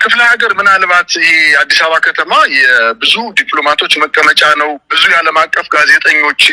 ክፍለ ሀገር ምናልባት አዲስ አበባ ከተማ የብዙ ዲፕሎማቶች መቀመጫ ነው። ብዙ የዓለም አቀፍ ጋዜጠኞች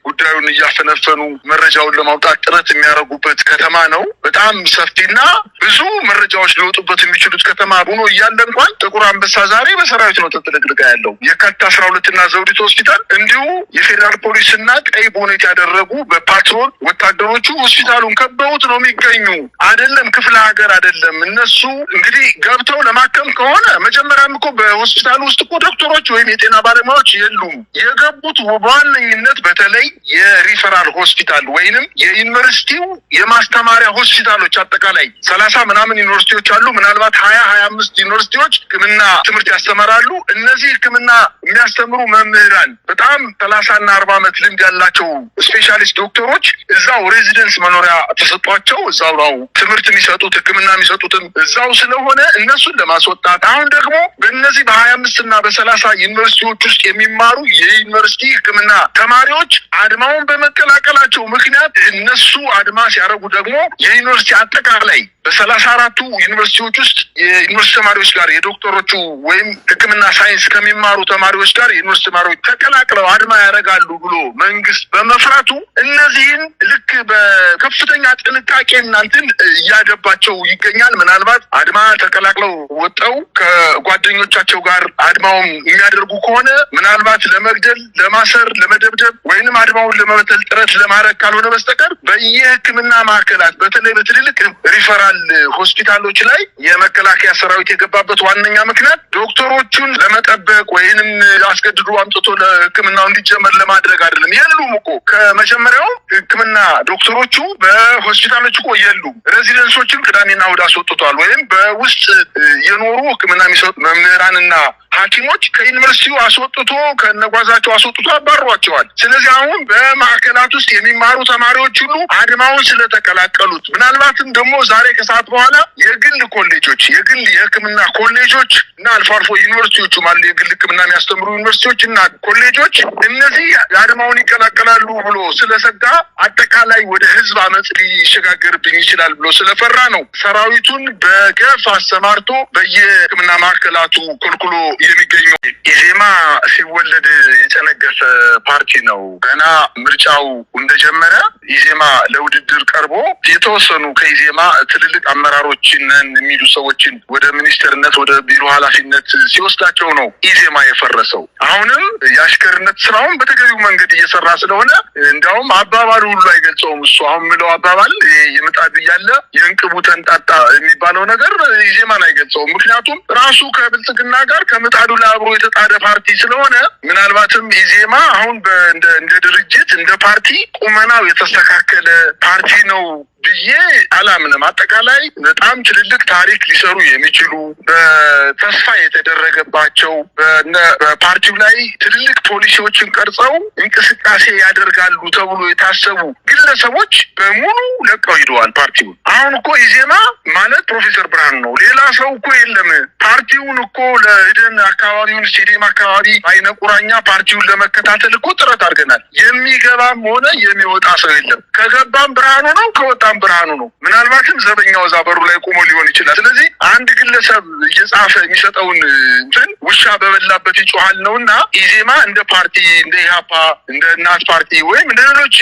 ጉዳዩን እያፈነፈኑ መረጃውን ለማውጣት ጥረት የሚያደርጉበት ከተማ ነው። በጣም ሰፊና ብዙ መረጃዎች ሊወጡበት የሚችሉት ከተማ ሆኖ እያለ እንኳን ጥቁር አንበሳ ዛሬ በሰራዊት ነው ተጥለቅልቃ ያለው። የካቲት 12 እና ዘውዲቱ ሆስፒታል እንዲሁ የፌዴራል ፖሊስና ቀይ ቦኔት ያደረጉ በፓትሮል ወታደሮቹ ሆስፒታሉን ከበውት ነው የሚገኙ። አይደለም ክፍለ ሀገር አይደለም። እነሱ እንግዲህ ገብተው ለማከም ከሆነ መጀመሪያም እኮ በሆስፒታሉ ውስጥ እኮ ዶክተሮች ወይም የጤና ባለሙያዎች የሉም። የገቡት በዋነኝነት በተለይ የሪፈራል ሆስፒታል ወይንም የዩኒቨርሲቲው የማስተማሪያ ሆስፒታሎች አጠቃላይ 30 ምናምን ዩኒቨርሲቲዎች አሉ። ምናልባት 20-25 ዩኒቨርሲቲዎች ሕክምና ትምህርት ያስተምራሉ። እነዚህ ሕክምና የሚያስተምሩ መምህራን በጣም 30 እና 40 ዓመት ልምድ ያላቸው ስፔሻሊስት ዶክተሮች እዛው ሬዚደንስ መኖሪያ ተሰጧቸው እዛው ነው ትምህርት የሚሰጡት ሕክምና የሚሰጡትም እዛው ስለሆነ እነሱን ለማስወጣት አሁን ደግሞ በእነዚህ በ25 እና በ30 ዩኒቨርሲቲዎች ውስጥ የሚማሩ የዩኒቨርሲቲ ሕክምና ተማሪዎች አድማውን በመቀላቀላቸው ምክንያት እነሱ አድማ ሲያደርጉ ደግሞ የዩኒቨርሲቲ አጠቃላይ በ34ቱ ዩኒቨርሲቲዎች ውስጥ የዩኒቨርሲቲ ተማሪዎች ጋር የዶክተሮቹ ወይም ሕክምና ሳይንስ ከሚማሩ ተማሪዎች ጋር የዩኒቨርሲቲ ተማሪዎች ተቀላቅለው አድማ ያደርጋሉ ብሎ መንግስት በመፍራቱ እነዚህን ልክ በከፍተኛ ጥንቃቄ እናንተን እያደባቸው ይገኛል። ምናልባት አድማ ተቀላቅለው ወጣው ከጓደኞቻቸው ጋር አድማውን የሚያደርጉ ከሆነ ምናልባት ለመግደል፣ ለማሰር፣ ለመደብደብ ወይንም አድማውን ለመበተል ጥረት ለማድረግ ካልሆነ በስተቀር በየሕክምና ማዕከላት በተለይ በትልልቅ ሪፈራል ሆስፒታሎች ላይ የመከላከያ ሰራዊት የገባበት ዋነኛ ምክንያት ዶክተሮቹን ለመጠበቅ ወይንም አስገድዶ አምጥቶ ለሕክምናው እንዲጀመር ለማድረግ አይደለም። የሉም እኮ ከመጀመሪያው ሕክምና ዶክተሮቹ በሆስፒታሎች እኮ የሉም። ሬዚደንሶችን ቅዳሜና እሑድ አስወጥቷል። ወይም በውስጥ የኖሩ ሕክምና የሚሰጡ መምህራንና ሐኪሞች ከዩኒቨርሲቲው አስወጥቶ ከነጓዛቸው አስወጥቶ አባሯቸዋል። ስለዚህ አሁን በማዕከላት ውስጥ የሚማሩ ተማሪዎች ሁሉ አድማውን ስለተቀላቀሉት ምናልባትም ደግሞ ዛሬ ከሰዓት በኋላ የግል ኮሌጆች የግል የሕክምና ኮሌጆች እና አልፎ አልፎ ዩኒቨርሲቲዎቹ ማለት የግል ሕክምና የሚያስተምሩ ዩኒቨርሲቲዎች እና ኮሌጆች እነዚህ አድማውን ይቀላቀላሉ ብሎ ስለሰጋ አጠቃላይ ወደ ህዝብ አመጽ ሊሸጋገርብኝ ይችላል ብሎ ስለፈራ ነው ሰራዊቱን በገፍ አሰማርቶ በየሕክምና ማዕከላቱ ኮልኩሎ የሚገኘው። ኢዜማ ሲወለድ የጨነገፈ ፓርቲ ነው። ገና ምርጫው እንደጀመረ ኢዜማ ለውድድር ቀርቦ የተወሰኑ ከኢዜማ ትልልቅ አመራሮችን የሚሉ ሰዎችን ወደ ሚኒስትርነት ወደ ቢሮ ኃላፊነት ሲወስዳቸው ነው ኢዜማ የፈረሰው። አሁንም የአሽከርነት ስራውን በተገቢው መንገድ እየሰራ ስለሆነ እንዲያውም አባባሉ ሁሉ አይገልጸውም። እሱ አሁን ምለው አባባል የምጣድ እያለ የእንቅቡ ተንጣጣ የሚባለው ነገር ኢዜማን አይገልጸውም። ምክንያቱም ራሱ ከብልጽግና ጋር ከምጣዱ ላይ አብሮ የተጣደ ፓርቲ ስለሆነ ምናልባትም ኢዜማ አሁን እንደ ድርጅት እንደ ፓርቲ ቁመናው የተስተካከለ ፓርቲ ነው ብዬ አላምንም። አጠቃላይ በጣም ትልልቅ ታሪክ ሊሰሩ የሚችሉ በተስፋ የተደረገባቸው በፓርቲው ላይ ትልልቅ ፖሊሲዎችን ቀርጸው እንቅስቃሴ ያደርጋሉ ተብሎ የታሰቡ ግለሰቦች በሙሉ ለቀው ሂደዋል ፓርቲውን። አሁን እኮ ኢዜማ ማለት ፕሮፌሰር ብርሃኑ ነው። ሌላ ሰው እኮ የለም። ፓርቲውን እኮ ለሂደን አካባቢውን ስቴዲየም አካባቢ አይነ ቁራኛ ፓርቲውን ለመከታተል እኮ ጥረት አድርገናል። የሚገባም ሆነ የሚወጣ ሰው የለም። ከገባም ብርሃኑ ነው፣ ከወጣም ብርሃኑ ነው። ምናልባትም ዘበኛው እዛ በሩ ላይ ቆሞ ሊሆን ይችላል። ስለዚህ አንድ ግለሰብ እየጻፈ የሚሰጠውን እንትን ውሻ በበላበት ይጮሃል ነውና ኢዜማ እንደ ፓርቲ እንደ ኢህአፓ እንደ እናት ፓርቲ ወይም እንደ ሌሎች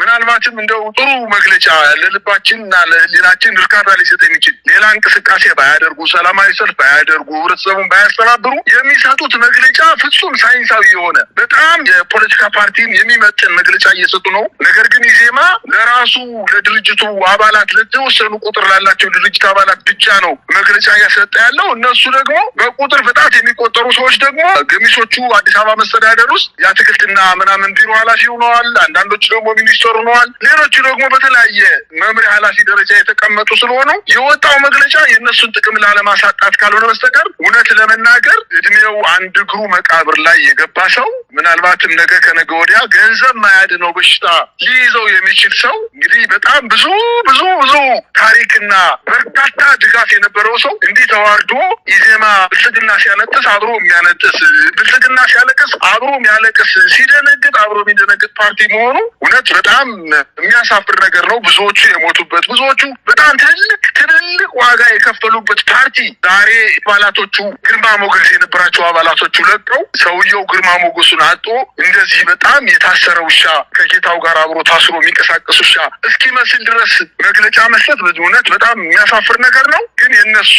ምናልባትም እንደው ጥሩ መግለጫ ለልባችንና ለህሊናችን እርካታ ሊሰጥ የሚችል ሌላ እንቅስቃሴ ባያደርጉ፣ ሰላማዊ ሰልፍ ባያደርጉ፣ ህብረተሰቡን ባያስተባብሩ የሚሰጡት መግለጫ ፍጹም ሳይንሳዊ የሆነ በጣም የፖለቲካ ፓርቲን የሚመጥን መግለጫ እየሰጡ ነው። ነገር ግን ኢዜማ ለራሱ ለድርጅቱ አባላት ለተወሰኑ ቁጥር ላላቸው ድርጅት አባላት ብቻ ነው መግለጫ እያሰጠ ያለው። እነሱ ደግሞ በቁጥር በጣት የሚቆጠሩ ሰዎች ደግሞ ገሚሶቹ አዲስ አበባ መስተዳደር ውስጥ የአትክልትና ምናምን ቢሮ ኃላፊ ሆነዋል። አንዳንዶች ደግሞ ሚኒስትር ሆነዋል። ሌሎቹ ደግሞ በተለያየ መምሪያ ኃላፊ ደረጃ የተቀመጡ ስለሆኑ የወጣው መግለጫ የእነሱን ጥቅም ላለማሳጣት ካልሆነ በስተቀር እውነት ለመናገር እድሜው አንድ እግሩ መቃብር ላይ የገባ ሰው ምናልባትም ነገ ከነገ ወዲያ ገንዘብ ማያድነው በሽታ ሊይዘው የሚችል ሰው እንግዲህ በጣም ብዙ ብዙ ታሪክና በርካታ ድጋፍ የነበረው ሰው እንዲህ ተዋርዶ ኢዜማ ብልጽግና ሲያለቅስ አብሮ የሚያነጥስ፣ ብልጽግና ሲያለቅስ አብሮ የሚያለቅስ፣ ሲደነግጥ አብሮ የሚደነግጥ ፓርቲ መሆኑ እውነት በጣም የሚያሳፍር ነገር ነው። ብዙዎቹ የሞቱበት፣ ብዙዎቹ በጣም ትልልቅ ዋጋ የከፈሉበት ፓርቲ ዛሬ አባላቶቹ ግርማ ሞገስ የነበራቸው አባላቶቹ ለቀው ሰውየው ግርማ ሞገሱን አጦ እንደዚህ በጣም የታሰረ ውሻ ከጌታው ጋር አብሮ ታስሮ የሚንቀሳቀስ ውሻ እስኪመስል ድረስ መግለጫ መስጠት እውነት በጣም የሚያሳፍር ነገር ነው። ግን የነሱ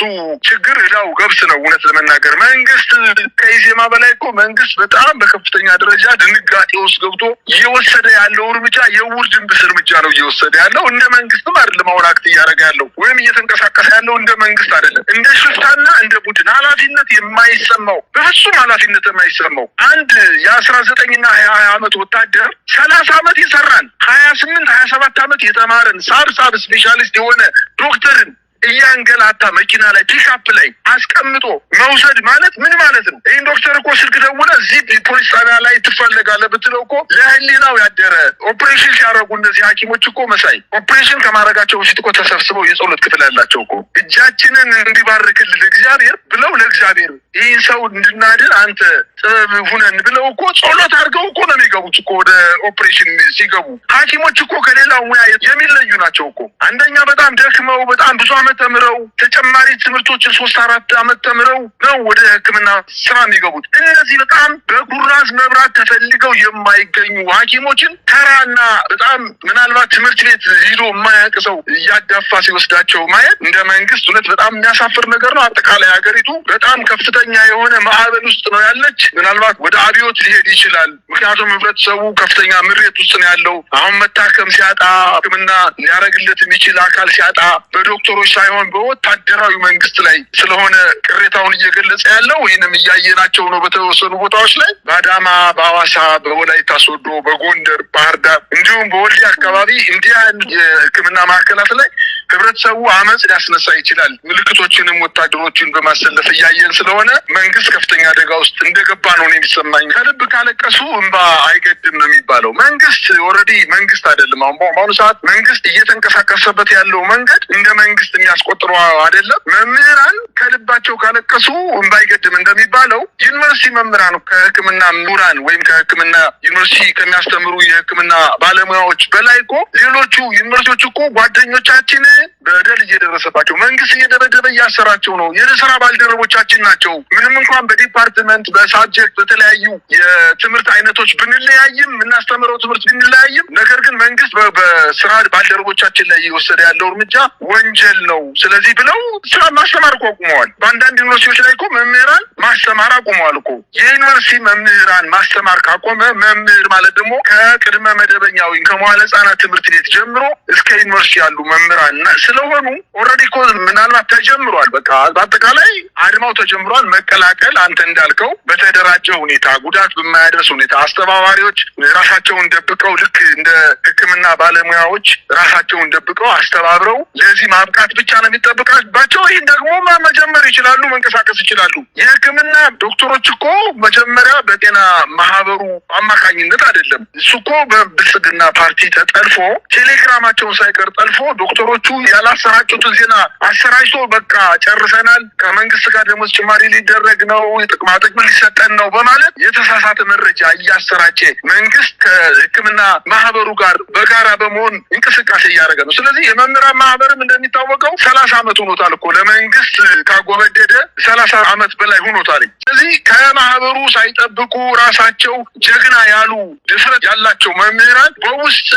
ችግር እዳው ገብስ ነው። እውነት ለመናገር መንግስት ከኢዜማ በላይ እኮ መንግስት በጣም በከፍተኛ ደረጃ ድንጋጤ ውስጥ ገብቶ እየወሰደ ያለው እርምጃ የውር ድንብስ እርምጃ ነው እየወሰደ ያለው። እንደ መንግስትም አይደለም አሁን አክት እያደረገ ያለው ወይም እየተንቀሳቀሰ ያለው እንደ መንግስት አይደለም። እንደ ሽፍታና እንደ ቡድን ኃላፊነት የማይሰማው በፍጹም ኃላፊነት የማይሰማው አንድ የ19ና 20 ዓመት ወታደር 30 ዓመት ይሰራን 28 27 ዓመት የተማረን ሳብ ስፔሻሊስት የሆነ ዶክተርን እያንገላታ መኪና ላይ ፒክአፕ ላይ አስቀምጦ መውሰድ ማለት ምን ማለት ነው? ይህን ዶክተር እኮ ስልክ ደውለህ እዚህ ፖሊስ ጣቢያ ላይ ትፈለጋለህ ብትለው እኮ ለህሊናው ያደረ ኦፕሬሽን ሲያደርጉ እነዚህ ሐኪሞች እኮ መሳይ ኦፕሬሽን ከማድረጋቸው በፊት እኮ ተሰብስበው የጸሎት ክፍል ያላቸው እኮ እጃችንን እንዲባርክልን እግዚአብሔር ብለው ለእግዚአብሔር ይህን ሰው እንድናድን አንተ ጥበብ ሁነን ብለው እኮ ጸሎት አድርገው እኮ ነው የሚገቡት እኮ ወደ ኦፕሬሽን ሲገቡ። ሐኪሞች እኮ ከሌላው ሙያ የሚለዩ ናቸው እኮ። አንደኛ በጣም ደክመው በጣም ብዙ ዓመት ተምረው ተጨማሪ ትምህርቶችን 3-4 ዓመት ተምረው ነው ወደ ሕክምና ስራ የሚገቡት። እነዚህ በጣም በጉራዝ መብራት ተፈልገው የማይገኙ ሐኪሞችን ተራና በጣም ምናልባት ትምህርት ቤት ሄዶ የማያውቅ ሰው እያዳፋ ሲወስዳቸው ማየት እንደ መንግስት እውነት በጣም የሚያሳፍር ነገር ነው። አጠቃላይ ሀገሪቱ በጣም ከፍተኛ የሆነ ማዕበል ውስጥ ነው ያለች። ምናልባት ወደ አብዮት ሊሄድ ይችላል። ምክንያቱም ህብረተሰቡ ከፍተኛ ምሬት ውስጥ ነው ያለው። አሁን መታከም ሲያጣ ሕክምና ሊያደርግለት የሚችል አካል ሲያጣ በዶክተሮች ሳይሆን በወታደራዊ መንግስት ላይ ስለሆነ ቅሬታውን እየገለጸ ያለው ይህንም እያየናቸው ነው። በተወሰኑ ቦታዎች ላይ በአዳማ፣ በሐዋሳ፣ በወላይታ ሶዶ፣ በጎንደር፣ ባህር ዳር እንዲሁም በወልዲያ አካባቢ እንዲህ የህክምና ማዕከላት ላይ ህብረተሰቡ አመጽ ሊያስነሳ ይችላል። ምልክቶችንም ወታደሮችን በማሰለፍ እያየን ስለሆነ መንግስት ከፍተኛ አደጋ ውስጥ እንደገባ ነው የሚሰማኝ። ከልብ ካለቀሱ እንባ አይገድም ነው የሚባለው። መንግስት ኦልሬዲ መንግስት አይደለም። በአሁኑ ሰዓት መንግስት እየተንቀሳቀሰበት ያለው መንገድ እንደ መንግስት የሚያስቆጥረው አይደለም። መምህራን ከልባቸው ካለቀሱ እንባ አይገድም እንደሚባለው ዩኒቨርሲቲ መምህራን ከህክምና ምሁራን ወይም ከህክምና ዩኒቨርሲቲ ከሚያስተምሩ የህክምና ባለሙያዎች በላይ እኮ ሌሎቹ ዩኒቨርሲቲዎች እኮ ጓደኞቻችን በደል እየደረሰባቸው መንግስት እየደበደበ እያሰራቸው ነው። የስራ ባልደረቦቻችን ናቸው። ምንም እንኳን በዲፓርትመንት በሳብጀክት በተለያዩ የትምህርት አይነቶች ብንለያይም የምናስተምረው ትምህርት ብንለያይም ነገር ግን መንግስት በስራ ባልደረቦቻችን ላይ እየወሰደ ያለው እርምጃ ወንጀል ነው። ስለዚህ ብለው ስራ ማስተማር እኮ አቁመዋል። በአንዳንድ ዩኒቨርሲቲዎች ላይ እኮ መምህራን ማስተማር አቁመዋል እኮ። የዩኒቨርሲቲ መምህራን ማስተማር ካቆመ መምህር ማለት ደግሞ ከቅድመ መደበኛ ወይም ከመዋለ ህጻናት ትምህርት ቤት ጀምሮ እስከ ዩኒቨርሲቲ ያሉ መምህራን ስለሆኑ ኦልሬዲ እኮ ምናልባት ተጀምሯል። በቃ በአጠቃላይ አድማው ተጀምሯል። መቀላቀል አንተ እንዳልከው በተደራጀ ሁኔታ ጉዳት በማያደርስ ሁኔታ አስተባባሪዎች ራሳቸውን ደብቀው ልክ እንደ ህክምና ባለሙያዎች ራሳቸውን ደብቀው አስተባብረው ለዚህ ማብቃት ብቻ ነው የሚጠብቃባቸው። ይህን ደግሞ መጀመር ይችላሉ፣ መንቀሳቀስ ይችላሉ። የህክምና ዶክተሮች እኮ መጀመሪያ በጤና ማህበሩ አማካኝነት አይደለም። እሱ እኮ በብልጽግና ፓርቲ ተጠልፎ ቴሌግራማቸውን ሳይቀር ጠልፎ ዶክተሮቹ ያላሰራጩትን ዜና አሰራጭቶ በቃ ጨርሰናል፣ ከመንግስት ጋር ደሞዝ ጭማሪ ሊደረግ ነው፣ የጥቅማ ጥቅም ሊሰጠን ነው በማለት የተሳሳተ መረጃ እያሰራጨ መንግስት ከህክምና ማህበሩ ጋር በጋራ በመሆን እንቅስቃሴ እያደረገ ነው። ስለዚህ የመምህራን ማህበርም እንደሚታወቀው 30 ዓመት ሆኖታል እኮ ለመንግስት ካጎበደደ 30 ዓመት በላይ ሆኖታል። ስለዚህ ከማህበሩ ሳይጠብቁ ራሳቸው ጀግና ያሉ ድፍረት ያላቸው መምህራን በውስጥ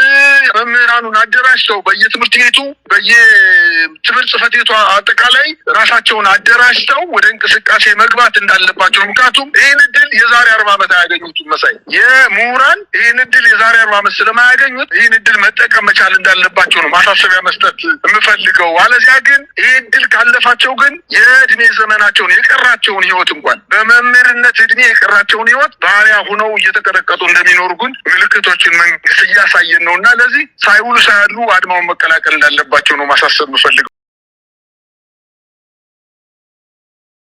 መምህራኑን አደራጅተው በየትምህርት ቤቱ በየትምህርት ጽሕፈት ቤቱ አጠቃላይ ራሳቸውን አደራጅተው ወደ እንቅስቃሴ መግባት እንዳለባቸው። ምክንያቱም ይህን እድል የዛሬ 40 ዓመት አያገኙትም። መሳይ የምሁራን ይህን እድል የዛሬ 40 ዓመት ስለማያገኙት ይህን እድል መጠቀም መቻል እንዳለባቸው ነው ማሳሰቢያ መስጠት የምፈልገው። አለዚያ ግን ይህ እድል ካለፋቸው ግን የእድሜ ዘመናቸውን የቀራቸውን ህይወት እንኳን በመምህርነት እድሜ የቀራቸውን ህይወት ባሪያ ሁነው እየተቀጠቀጡ እንደሚኖሩ ግን ምልክቶችን መንግስት እያሳየን ነው እና ለዚህ ሳይውሉ ሳያሉ አድማውን መቀላቀል እንዳለባቸው ነው ማሳሰብ የምፈልገው።